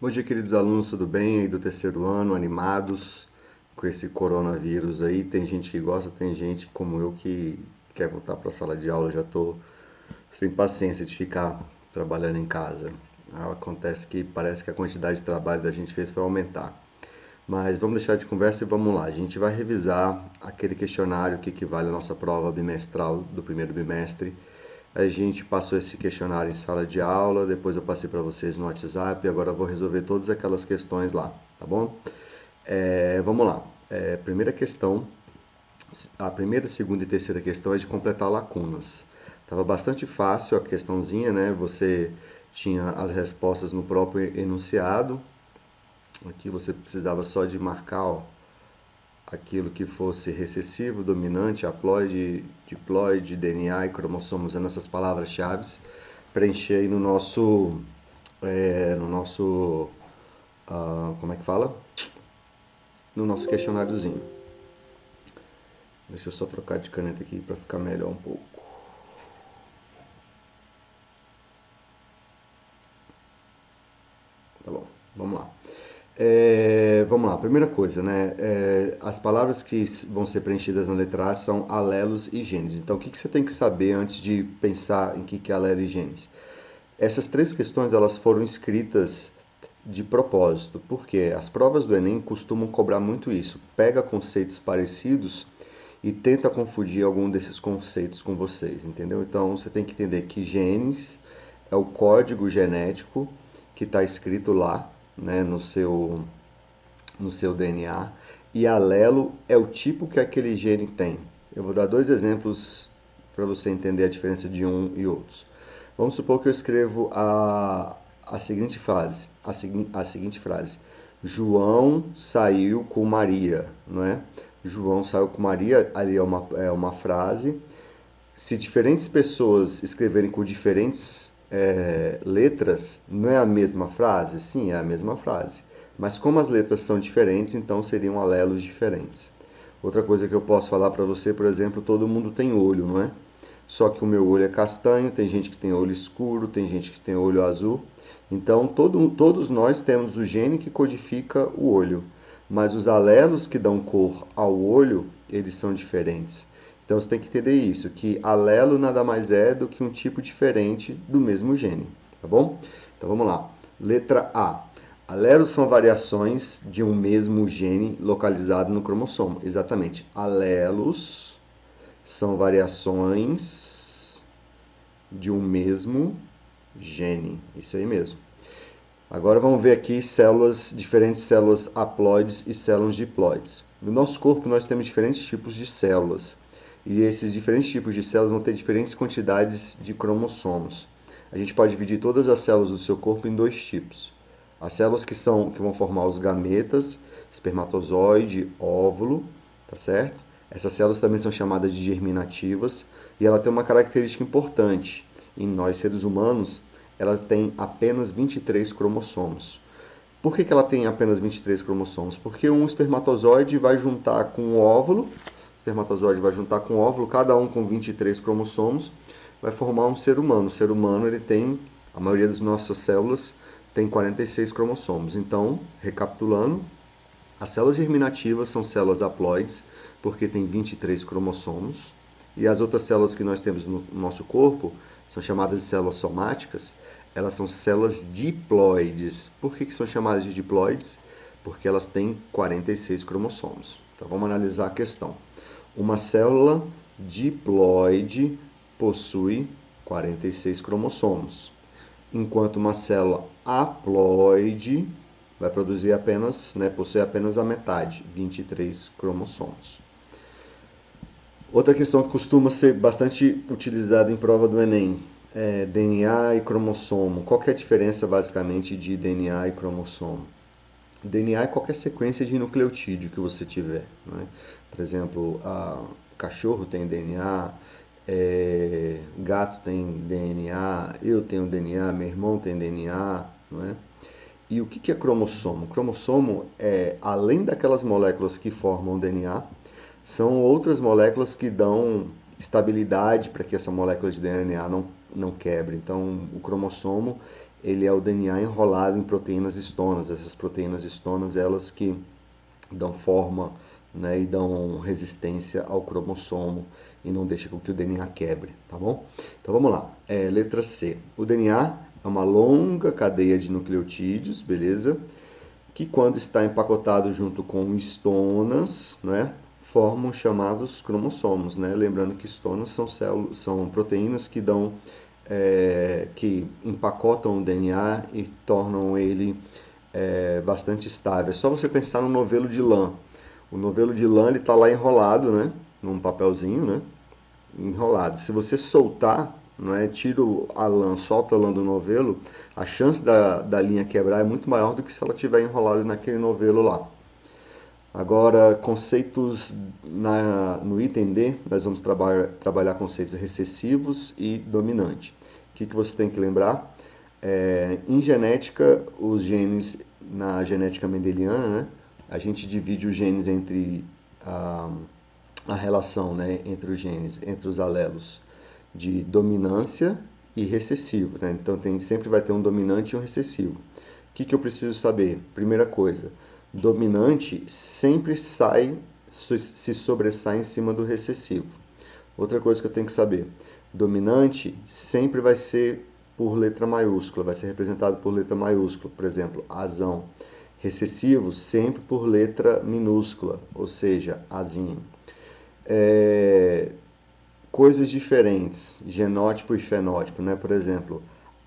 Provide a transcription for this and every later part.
Bom dia, queridos alunos, tudo bem aí do terceiro ano, animados com esse coronavírus aí? Tem gente que gosta, tem gente como eu que quer voltar para a sala de aula, já estou sem paciência de ficar trabalhando em casa. Acontece que parece que a quantidade de trabalho da gente fez foi aumentar. Mas vamos deixar de conversa e vamos lá. A gente vai revisar aquele questionário que equivale à nossa prova bimestral do primeiro bimestre. A gente passou esse questionário em sala de aula, depois eu passei para vocês no WhatsApp e agora eu vou resolver todas aquelas questões lá, tá bom? Vamos lá. Primeira questão, a primeira, segunda e terceira questão é de completar lacunas. Tava bastante fácil a questãozinha, né? Você tinha as respostas no próprio enunciado. Aqui você precisava só de marcar, ó, aquilo que fosse recessivo, dominante, haploide, diploide, DNA e cromossomo, usando essas palavras-chave, preencher aí no nosso, como é que fala? No nosso questionáriozinho. Deixa eu só trocar de caneta aqui para ficar melhor um pouco. Tá bom, vamos lá. Vamos lá, primeira coisa, né? As palavras que vão ser preenchidas na letra A são alelos e genes. Então, o que você tem que saber antes de pensar em que é alelo e genes? Essas três questões elas foram escritas de propósito, porque as provas do Enem costumam cobrar muito isso. Pega conceitos parecidos e tenta confundir algum desses conceitos com vocês, entendeu? Então, você tem que entender que genes é o código genético que está escrito lá, né, no seu DNA, e alelo é o tipo que aquele gene tem. Eu vou dar dois exemplos para você entender a diferença de um e outros. Vamos supor que eu escrevo a seguinte frase, a seguinte frase: João saiu com Maria, não é? João saiu com Maria, ali é uma frase. Se diferentes pessoas escreverem com diferentes letras, não é a mesma frase? Sim, é a mesma frase. Mas como as letras são diferentes, então seriam alelos diferentes. Outra coisa que eu posso falar para você, por exemplo, todo mundo tem olho, não é? Só que o meu olho é castanho, tem gente que tem olho escuro, tem gente que tem olho azul. Então, todos nós temos o gene que codifica o olho, mas os alelos que dão cor ao olho, eles são diferentes. Então, você tem que entender isso, que alelo nada mais é do que um tipo diferente do mesmo gene, tá bom? Então, vamos lá. Letra A. Alelos são variações de um mesmo gene localizado no cromossomo. Exatamente. Alelos são variações de um mesmo gene. Isso aí mesmo. Agora vamos ver aqui diferentes células haploides e células diploides. No nosso corpo nós temos diferentes tipos de células. E esses diferentes tipos de células vão ter diferentes quantidades de cromossomos. A gente pode dividir todas as células do seu corpo em dois tipos. As células que vão formar os gametas, espermatozoide, óvulo, tá certo? Essas células também são chamadas de germinativas e ela tem uma característica importante. Em nós seres humanos, elas têm apenas 23 cromossomos. Por que ela tem apenas 23 cromossomos? Porque um espermatozoide vai juntar com um óvulo, cada um com 23 cromossomos, vai formar um ser humano. O ser humano, a maioria das nossas células tem 46 cromossomos. Então, recapitulando, as células germinativas são células haploides, porque tem 23 cromossomos. E as outras células que nós temos no nosso corpo são chamadas de células somáticas. Elas são células diploides. Por que são chamadas de diploides? Porque elas têm 46 cromossomos. Então vamos analisar a questão. Uma célula diploide possui 46 cromossomos, enquanto uma célula haploide vai produzir possui apenas a metade, 23 cromossomos. Outra questão que costuma ser bastante utilizada em prova do Enem é DNA e cromossomo. Qual que é a diferença basicamente de DNA e cromossomo? DNA é qualquer sequência de nucleotídeo que você tiver, né? Por exemplo, cachorro tem DNA, gato tem DNA, eu tenho DNA, meu irmão tem DNA, não é? E o que é cromossomo? Cromossomo é, além daquelas moléculas que formam o DNA, são outras moléculas que dão estabilidade para que essa molécula de DNA não quebre. Então, o cromossomo ele é o DNA enrolado em proteínas histonas. Essas proteínas histonas, elas que dão forma, né, e dão resistência ao cromossomo e não deixam com que o DNA quebre, tá bom? Então vamos lá. Letra C. O DNA é uma longa cadeia de nucleotídeos, beleza? Que quando está empacotado junto com histonas, né, formam chamados cromossomos, né? Lembrando que histonas são proteínas que que empacotam o DNA e tornam ele bastante estável. É só você pensar no novelo de lã. O novelo de lã ele está lá enrolado, né, num papelzinho, né, enrolado. Se você soltar, não é, tira a lã, solta a lã do novelo, a chance da linha quebrar é muito maior do que se ela estiver enrolada naquele novelo lá. Agora, conceitos no item D, nós vamos trabalhar conceitos recessivos e dominante. O que você tem que lembrar? Em genética, os genes, na genética mendeliana, né, a gente divide os genes entre a relação, né, entre os genes, entre os alelos, de dominância e recessivo, né? Então sempre vai ter um dominante e um recessivo. O que eu preciso saber? Primeira coisa, dominante sempre se sobressai em cima do recessivo. Outra coisa que eu tenho que saber, dominante sempre vai ser por letra maiúscula, vai ser representado por letra maiúscula, por exemplo, azão. Recessivo sempre por letra minúscula, ou seja, azinho. Coisas diferentes, genótipo e fenótipo, né? Por exemplo,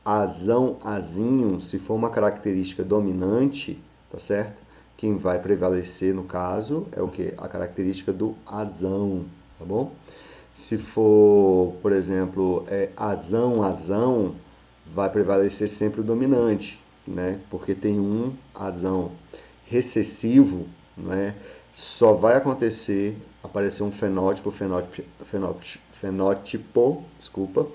azão, azinho, se for uma característica dominante, tá certo? Quem vai prevalecer no caso é o que? A característica do azão, tá bom? Se for, por exemplo, azão, azão, vai prevalecer sempre o dominante, né? Porque tem um azão. Recessivo, né? Só vai aparecer um fenótipo, desculpa,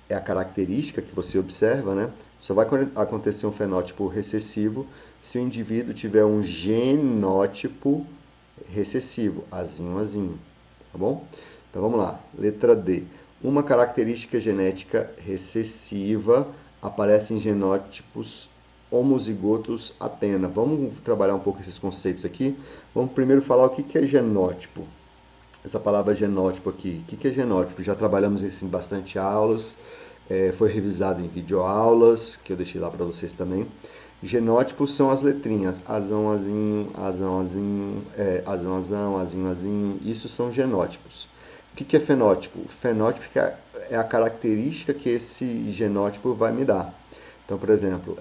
é a característica que você observa, né? Só vai acontecer um fenótipo recessivo se o indivíduo tiver um genótipo recessivo, azinho, azinho, tá bom? Então vamos lá, letra D. Uma característica genética recessiva aparece em genótipos homozigotos apenas. Vamos trabalhar um pouco esses conceitos aqui. Vamos primeiro falar o que é genótipo. Essa palavra genótipo aqui. O que é genótipo? Já trabalhamos isso em bastante aulas, foi revisado em videoaulas, que eu deixei lá para vocês também. Genótipos são as letrinhas, azão, azinho, azão, azinho, azão, azão, azinho, azinho. Isso são genótipos. O que é fenótipo? Fenótipo é a característica que esse genótipo vai me dar. Então, por exemplo,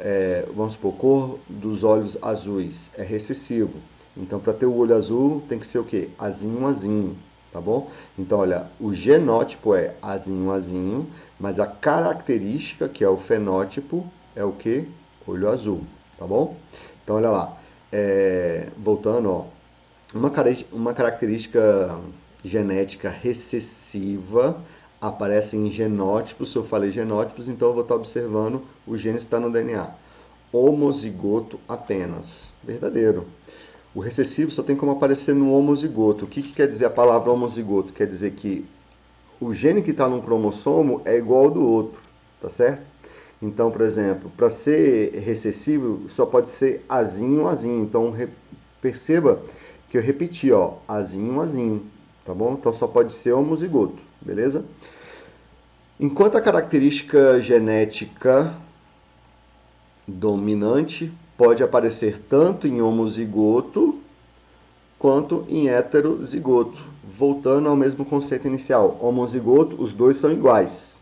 vamos supor, cor dos olhos azuis é recessivo. Então, para ter o olho azul, tem que ser o quê? Azinho, azinho, tá bom? Então, olha, o genótipo é azinho, azinho, mas a característica, que é o fenótipo, é o quê? Olho azul, tá bom? Então, olha lá, voltando, ó, uma característica genética recessiva aparece em genótipos. Se eu falei genótipos, então eu vou estar observando o gene está no DNA. Homozigoto apenas. Verdadeiro. O recessivo só tem como aparecer no homozigoto. O que quer dizer a palavra homozigoto? Quer dizer que o gene que está num cromossomo é igual ao do outro, tá certo? Então, por exemplo, para ser recessivo, só pode ser azinho, azinho. Então, perceba que eu repeti, ó, azinho, azinho, tá bom? Então, só pode ser homozigoto, beleza? Enquanto a característica genética dominante pode aparecer tanto em homozigoto quanto em heterozigoto. Voltando ao mesmo conceito inicial, homozigoto, os dois são iguais.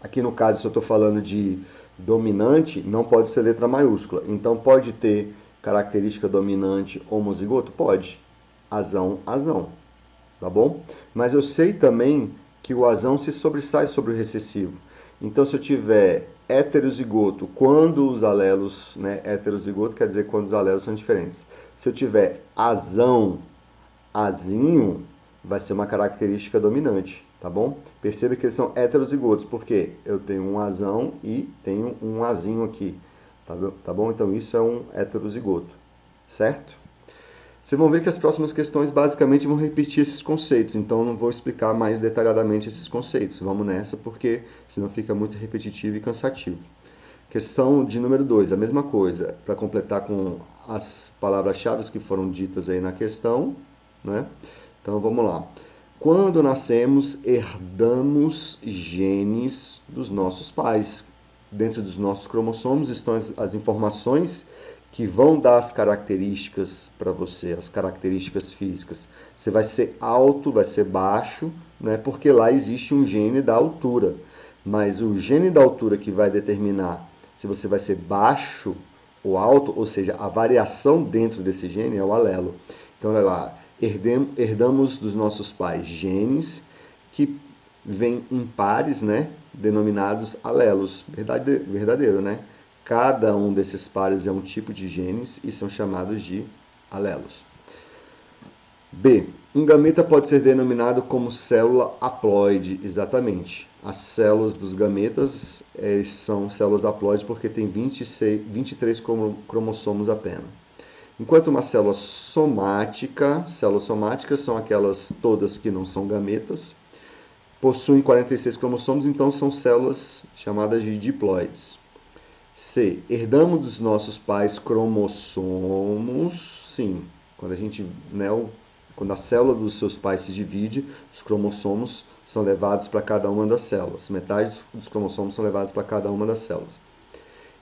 Aqui no caso, se eu estou falando de dominante, não pode ser letra maiúscula. Então, pode ter característica dominante homozigoto? Pode. Azão, azão. Tá bom? Mas eu sei também que o azão se sobressai sobre o recessivo. Então, se eu tiver heterozigoto, quando os alelos, né, heterozigoto quer dizer quando os alelos são diferentes. Se eu tiver azão, azinho, vai ser uma característica dominante, tá bom? Perceba que eles são heterozigotos, porque eu tenho um azão e tenho um azinho aqui, tá bom? Então, isso é um heterozigoto, certo? Vocês vão ver que as próximas questões basicamente vão repetir esses conceitos, então não vou explicar mais detalhadamente esses conceitos. Vamos nessa, porque senão fica muito repetitivo e cansativo. Questão de número 2, a mesma coisa, para completar com as palavras-chave que foram ditas aí na questão, né? Então vamos lá. Quando nascemos, herdamos genes dos nossos pais. Dentro dos nossos cromossomos estão as informações que vão dar as características para você, as características físicas. Você vai ser alto, vai ser baixo, né? Porque lá existe um gene da altura. Mas o gene da altura que vai determinar se você vai ser baixo ou alto, ou seja, a variação dentro desse gene é o alelo. Então, olha lá, herdamos dos nossos pais genes que vêm em pares, né, denominados alelos. Verdadeiro, né? Cada um desses pares é um tipo de genes e são chamados de alelos. B. Um gameta pode ser denominado como célula haploide, exatamente. As células dos gametas são células haploides porque tem 23 cromossomos apenas. Enquanto uma células somáticas são aquelas todas que não são gametas, possuem 46 cromossomos, então são células chamadas de diploides. C. Herdamos dos nossos pais cromossomos, sim, quando a célula dos seus pais se divide, os cromossomos são levados para cada uma das células. Metade dos cromossomos são levados para cada uma das células.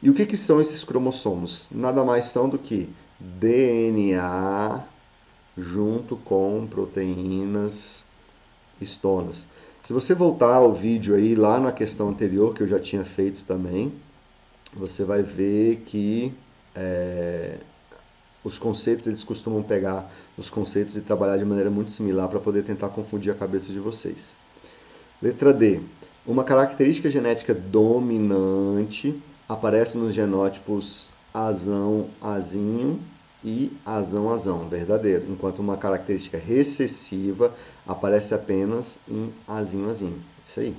E o que são esses cromossomos? Nada mais são do que DNA junto com proteínas histonas. Se você voltar ao vídeo aí, lá na questão anterior, que eu já tinha feito também, você vai ver que os conceitos, eles costumam pegar os conceitos e trabalhar de maneira muito similar para poder tentar confundir a cabeça de vocês. Letra D. Uma característica genética dominante aparece nos genótipos azão, azinho e azão, azão, verdadeiro, enquanto uma característica recessiva aparece apenas em azinho, azinho. Isso aí.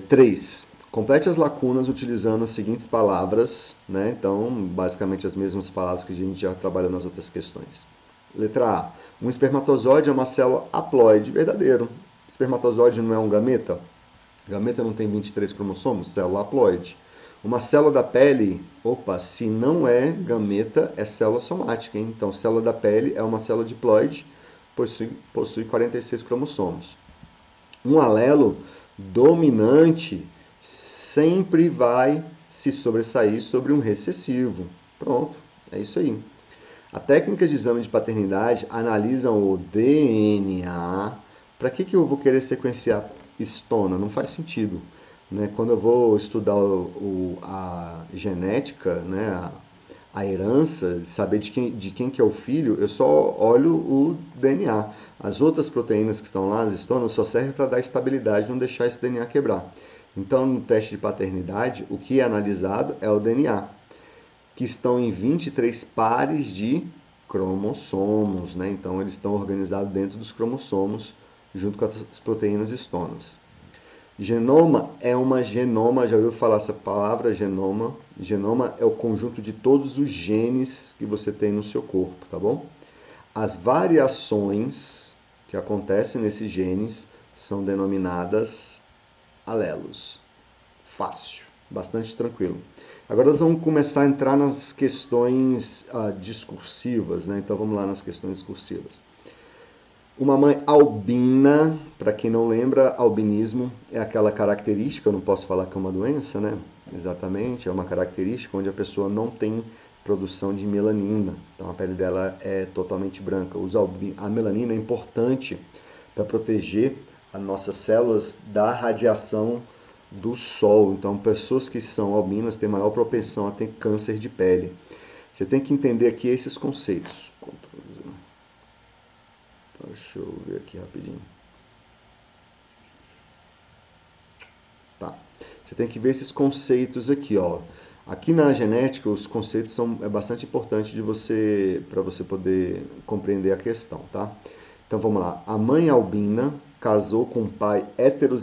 3. Complete as lacunas utilizando as seguintes palavras, né? Então, basicamente as mesmas palavras que a gente já trabalhou nas outras questões. Letra A. Um espermatozoide é uma célula haploide, verdadeiro. Espermatozoide não é um gameta? Gameta não tem 23 cromossomos? Célula haploide. Uma célula da pele, se não é gameta, é célula somática, hein? Então, célula da pele é uma célula diploide, possui 46 cromossomos. Um alelo dominante sempre vai se sobressair sobre um recessivo. Pronto, é isso aí. A técnica de exame de paternidade analisa o DNA. Para que eu vou querer sequenciar histona? Não faz sentido. Né? Quando eu vou estudar a genética, né? A herança, saber de quem que é o filho, eu só olho o DNA. As outras proteínas que estão lá, as histonas, só servem para dar estabilidade, não deixar esse DNA quebrar. Então, no teste de paternidade, o que é analisado é o DNA, que estão em 23 pares de cromossomos, né? Então, eles estão organizados dentro dos cromossomos, junto com as proteínas histonas. Genoma é uma genoma, já ouviu falar essa palavra, genoma? Genoma é o conjunto de todos os genes que você tem no seu corpo, tá bom? As variações que acontecem nesses genes são denominadas alelos. Fácil, bastante tranquilo. Agora nós vamos começar a entrar nas questões discursivas, né? Então vamos lá nas questões discursivas. Uma mãe albina, para quem não lembra, albinismo é aquela característica, eu não posso falar que é uma doença, né? Exatamente, é uma característica onde a pessoa não tem produção de melanina, então a pele dela é totalmente branca. A melanina é importante para proteger as nossas células da radiação do sol, então pessoas que são albinas têm maior propensão a ter câncer de pele. Você tem que entender aqui esses conceitos. Deixa eu ver aqui rapidinho. Tá. Você tem que ver esses conceitos aqui, ó. Aqui na genética, os conceitos é bastante importante para você poder compreender a questão, tá? Então vamos lá. A mãe albina casou com um pai heterossexual.